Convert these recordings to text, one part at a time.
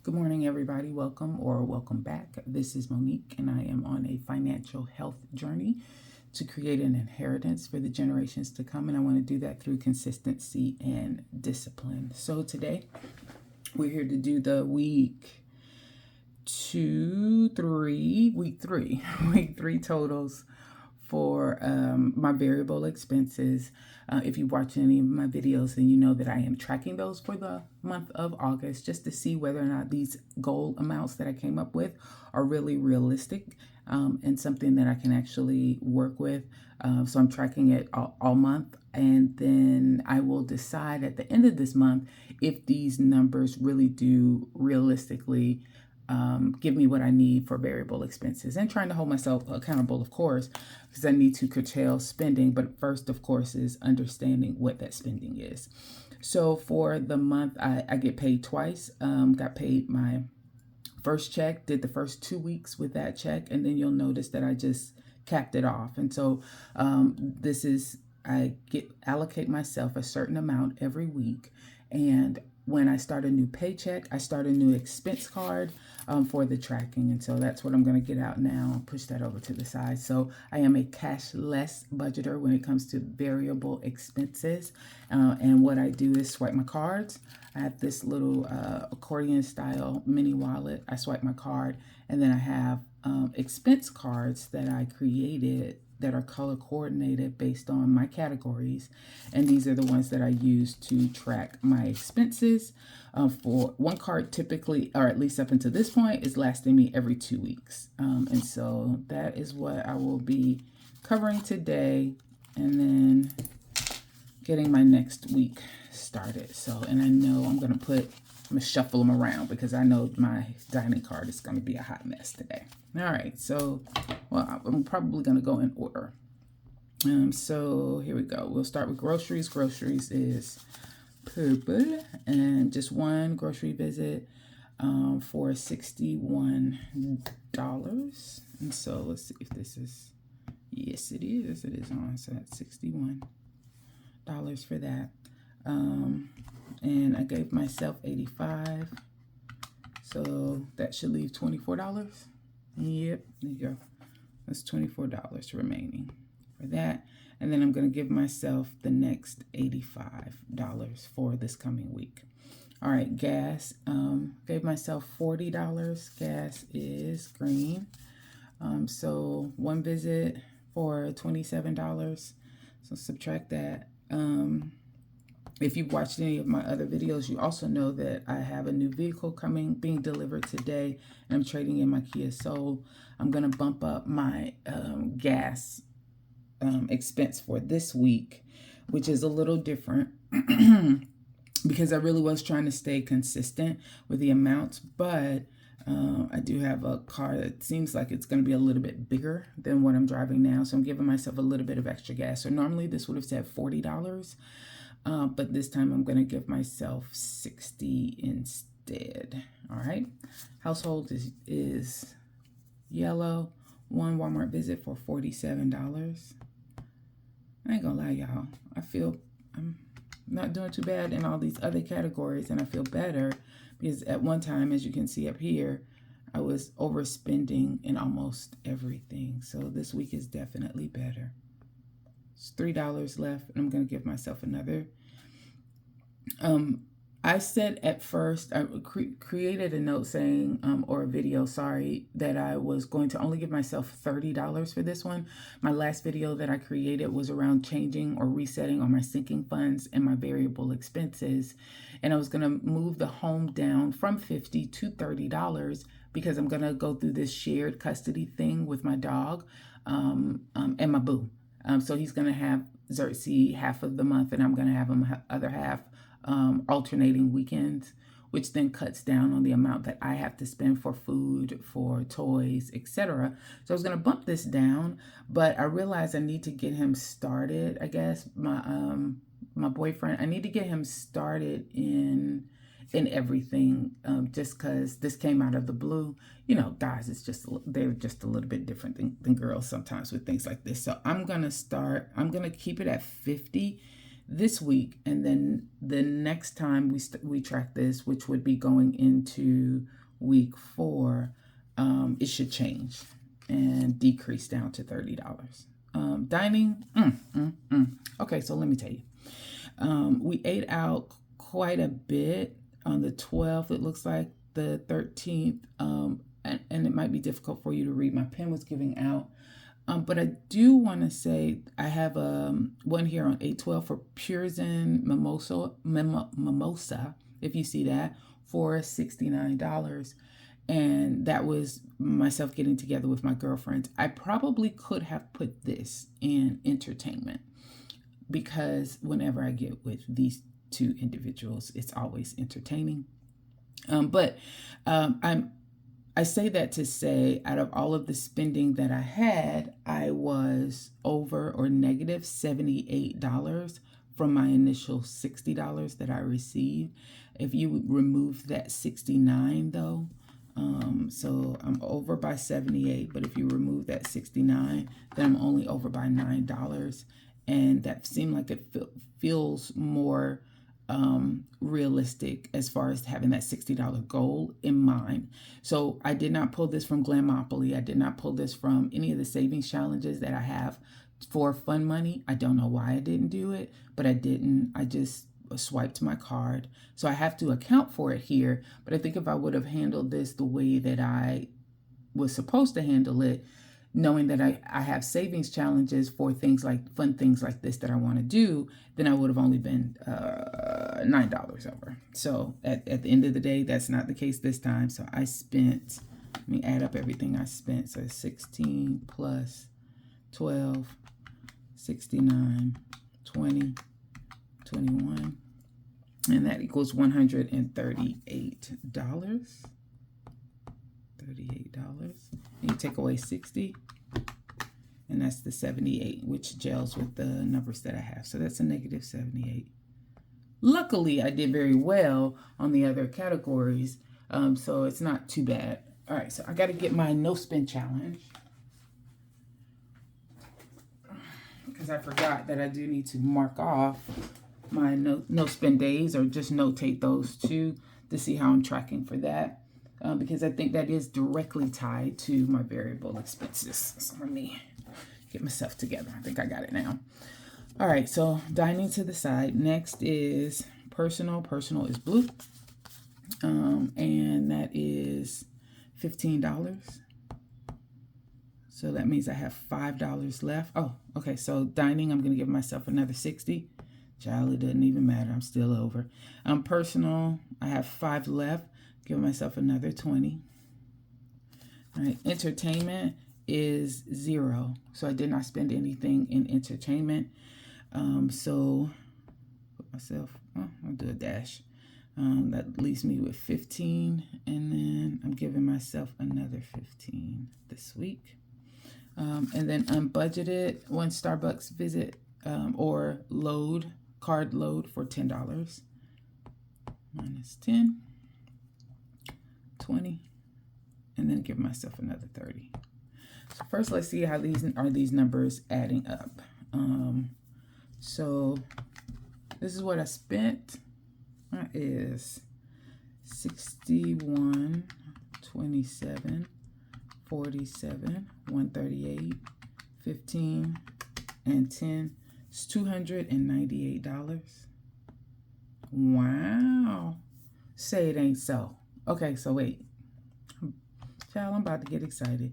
Good morning, everybody. Welcome back. This is Monique, and I am on a financial health journey to create an inheritance for the generations to come. And I want to do that through consistency and discipline. So today, we're here to do the week three totals for my variable expenses. If you watch any of my videos, then you know that I am tracking those for the month of August just to see whether or not these goal amounts that I came up with are really realistic and something that I can actually work with. So I'm tracking it all month, and then I will decide at the end of this month if these numbers really do realistically give me what I need for variable expenses, and trying to hold myself accountable, of course, because I need to curtail spending. But first, of course, is understanding what that spending is. So for the month, I get paid twice. Got paid my first check, did the first 2 weeks with that check, and then you'll notice that I just capped it off. And so I allocate myself a certain amount every week, and when I start a new paycheck, I start a new expense card for the tracking. And so that's what I'm going to get out now, push that over to the side. So I am a cashless budgeter when it comes to variable expenses. And what I do is swipe my cards. I have this little accordion style mini wallet. I swipe my card, and then I have expense cards that I created that are color coordinated based on my categories. And these are the ones that I use to track my expenses. For one card typically, or at least up until this point, is lasting me every 2 weeks. And so that is what I will be covering today, and then getting my next week started. So, and I know I'm going to shuffle them around because I know my dining card is going to be a hot mess today. All right, so, well, I'm probably going to go in order. So here we go. We'll start with groceries. Groceries is purple, and just one grocery visit for $61. And so let's see if this is, yes, it is. It is on, so that's $61 for that. And I gave myself $85, so that should leave $24. Yep, there you go. That's $24 remaining for that. And then I'm going to give myself the next $85 for this coming week. All right, gas. Gave myself $40. Gas is green. So one visit for $27. So subtract that. If you've watched any of my other videos, you also know that I have a new vehicle being delivered today, and I'm trading in my Kia Soul. I'm going to bump up my gas expense for this week, which is a little different because I really was trying to stay consistent with the amounts, but I do have a car that seems like it's going to be a little bit bigger than what I'm driving now, so I'm giving myself a little bit of extra gas. So normally this would have said $40. But this time I'm going to give myself $60 instead. All right. Household is yellow. One Walmart visit for $47. I ain't gonna lie, y'all. I feel I'm not doing too bad in all these other categories, and I feel better because at one time, as you can see up here, I was overspending in almost everything. So this week is definitely better. It's $3 left, and I'm going to give myself another. I said at first, I created a note saying, or a video, sorry, that I was going to only give myself $30 for this one. My last video that I created was around changing or resetting on my sinking funds and my variable expenses. And I was going to move the home down from $50 to $30 because I'm going to go through this shared custody thing with my dog and my boo. So he's going to have Xerxes half of the month, and I'm going to have him other half alternating weekends, which then cuts down on the amount that I have to spend for food, for toys, etc. So I was going to bump this down, but I realized I need to get him started. I guess my boyfriend, I need to get him started in everything, just because this came out of the blue. You know, guys, they're just a little bit different than girls sometimes with things like this. So I'm going to keep it at 50 this week, and then the next time we track this, which would be going into week 4, it should change and decrease down to $30. Dining, okay, so let me tell you. We ate out quite a bit on the 12th, it looks like, the 13th, and it might be difficult for you to read. My pen was giving out. But I do want to say I have one here on 8/12 for Purisan Mimosa, if you see that, for $69. And that was myself getting together with my girlfriends. I probably could have put this in entertainment, because whenever I get with these two individuals, it's always entertaining. I say that to say, out of all of the spending that I had, I was over or negative $78 from my initial $60 that I received. If you remove that 69 though, so I'm over by 78, but if you remove that 69, then I'm only over by $9. And that seemed like it feels more realistic as far as having that $60 goal in mind. So I did not pull this from Glamopoly. I did not pull this from any of the savings challenges that I have for fun money. I don't know why I didn't do it, but I didn't. I just swiped my card. So I have to account for it here. But I think if I would have handled this the way that I was supposed to handle it, knowing that I have savings challenges for things like fun things like this that I want to do, then I would have only been $9 over. So at the end of the day, that's not the case this time. So I spent, let me add up everything I spent. So 16 plus 12, 69, 20, 21, and that equals $138. $38. And you take away 60, and that's the 78, which gels with the numbers that I have. So that's a negative 78. Luckily, I did very well on the other categories, so it's not too bad. All right, so I got to get my no spend challenge, because I forgot that I do need to mark off my no spend days, or just notate those two to see how I'm tracking for that. Because I think that is directly tied to my variable expenses. So let me get myself together. I think I got it now. All right, so dining to the side. Next is personal. Personal is blue. And that is $15. So that means I have $5 left. Oh, okay, so dining, I'm going to give myself another 60. Child, it doesn't even matter. I'm still over. Personal, I have 5 left. Give myself another 20. All right, entertainment is 0. So I did not spend anything in entertainment. So put myself, I'll do a dash. That leaves me with 15. And then I'm giving myself another 15 this week. And then unbudgeted, one Starbucks visit or card load for $10. Minus 10. 20, and then give myself another 30. So first, let's see how these numbers adding up. So this is what I spent. That is 61, 27, 47, 138, 15, and 10. It's $298. Wow. Say it ain't so. Okay, so wait. Child, I'm about to get excited.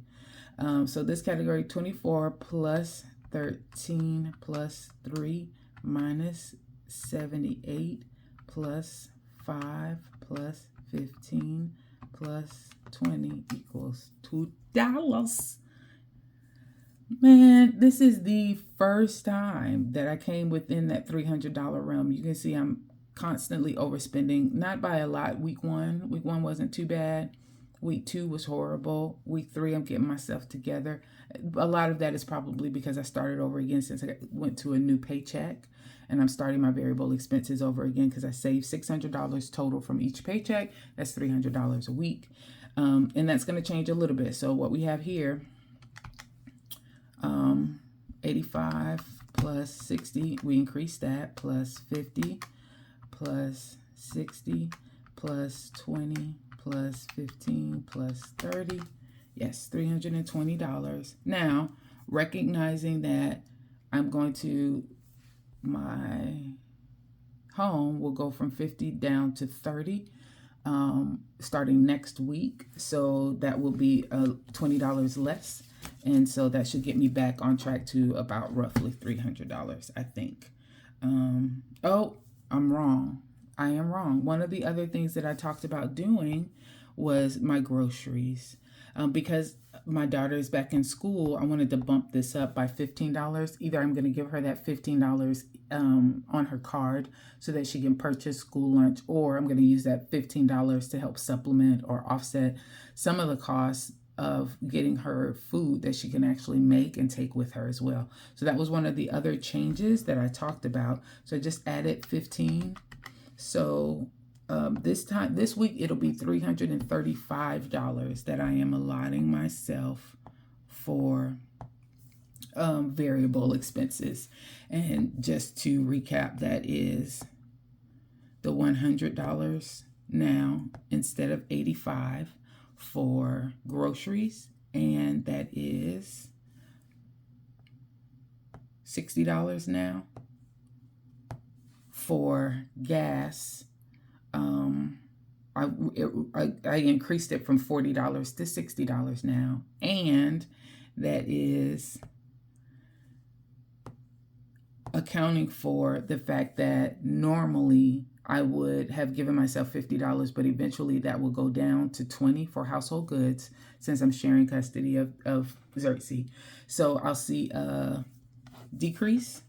So this category, 24 plus 13 plus 3 minus 78 plus 5 plus 15 plus 20 equals $2. Man, this is the first time that I came within that $300 realm. You can see I'm constantly overspending, not by a lot. Week one wasn't too bad. Week 2 was horrible. Week 3, I'm getting myself together. A lot of that is probably because I started over again since I went to a new paycheck, and I'm starting my variable expenses over again because I saved $600 total from each paycheck. That's $300 a week. And that's going to change a little bit. So what we have here, 85 plus 60, we increase that, plus 50, plus 60, plus 20, plus 15, plus 30. Yes, $320. Now, recognizing that I'm going to, my home will go from 50 down to 30 starting next week. So that will be $20 less. And so that should get me back on track to about roughly $300, I think. Oh, I'm wrong. I am wrong. One of the other things that I talked about doing was my groceries. Because my daughter is back in school, I wanted to bump this up by $15. Either I'm going to give her that $15 on her card so that she can purchase school lunch, or I'm going to use that $15 to help supplement or offset some of the costs of getting her food that she can actually make and take with her as well. So that was one of the other changes that I talked about. So I just added 15. So this week it'll be $335 that I am allotting myself for variable expenses. And just to recap, that is the $100 now instead of $85 for groceries, and that is $60 now for gas. I increased it from $40 to $60 now, and that is accounting for the fact that normally I would have given myself $50, but eventually that will go down to $20 for household goods since I'm sharing custody of Xerxes. So I'll see a decrease.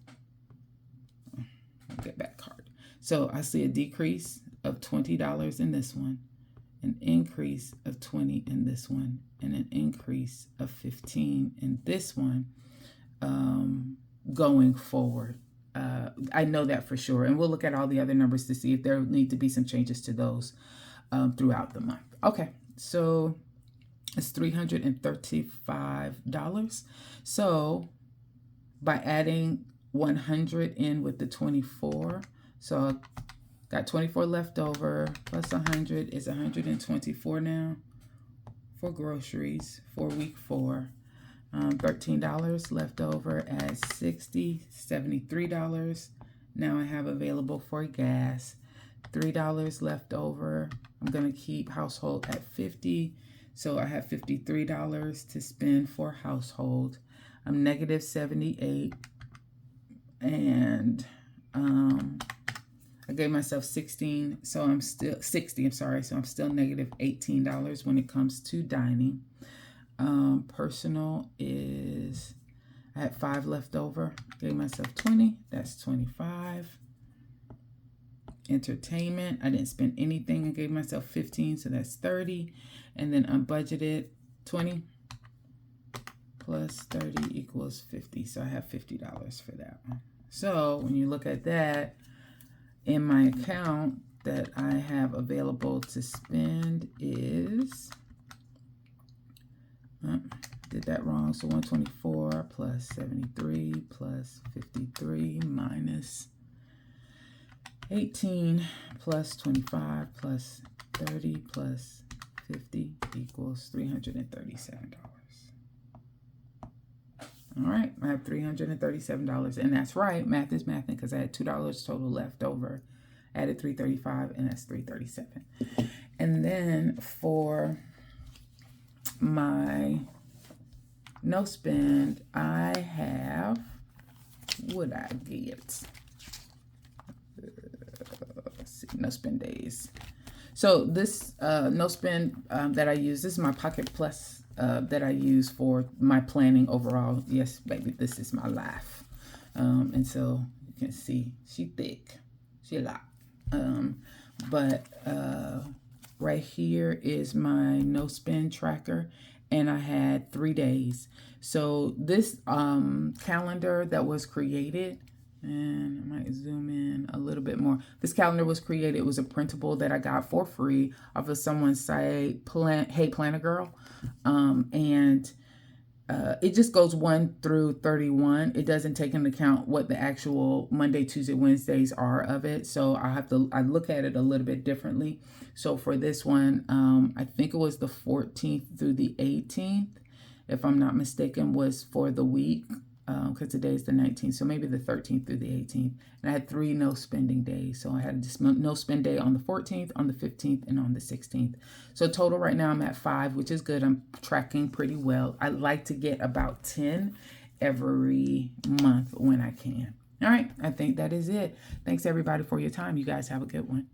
Get back card. So I see a decrease of $20 in this one, an increase of $20 in this one, and an increase of $15 in this one going forward. I know that for sure. And we'll look at all the other numbers to see if there need to be some changes to those throughout the month. Okay, so it's $335. So by adding 100 in with the 24, so got 24 left over, plus 100 is 124 now for groceries for week 4. $13 left over at 60, $73. Now I have available for gas. $3 left over. I'm going to keep household at 50. So I have $53 to spend for household. I'm negative 78. And I gave myself 16. So I'm still 60. I'm sorry. So I'm still negative $18 when it comes to dining. Personal is, I had 5 left over, gave myself 20, that's 25. Entertainment, I didn't spend anything, I gave myself 15, so that's 30. And then unbudgeted, 20 plus 30 equals 50, so I have $50 for that one. So when you look at that, in my account that I have available to spend is, did that wrong, so 124 plus 73 plus 53 minus 18 plus 25 plus 30 plus 50 equals $337. All right, I have $337, and that's right, math is mathing, because I had $2 total left over, added $335, and that's $337. And then for my no spend, I have, what I get? Let's see, no spend days. So this no spend that I use, this is my Pocket Plus that I use for my planning overall. Yes, baby, this is my life. And so you can see she thick, she a lot. But right here is my no spend tracker, and I had 3 days. So this calendar that was created, and I might zoom in a little bit more. This calendar was created, it was a printable that I got for free off of someone's site, Hey Planner Girl. And it just goes 1 through 31. It doesn't take into account what the actual Monday, Tuesday, Wednesdays are of it. So I look at it a little bit differently. So for this one, I think it was the 14th through the 18th, if I'm not mistaken, was for the week, because today is the 19th, so maybe the 13th through the 18th. And I had 3 no spending days. So I had a no spend day on the 14th, on the 15th, and on the 16th. So total right now I'm at 5, which is good. I'm tracking pretty well. I like to get about 10 every month when I can. All right, I think that is it. Thanks everybody for your time. You guys have a good one.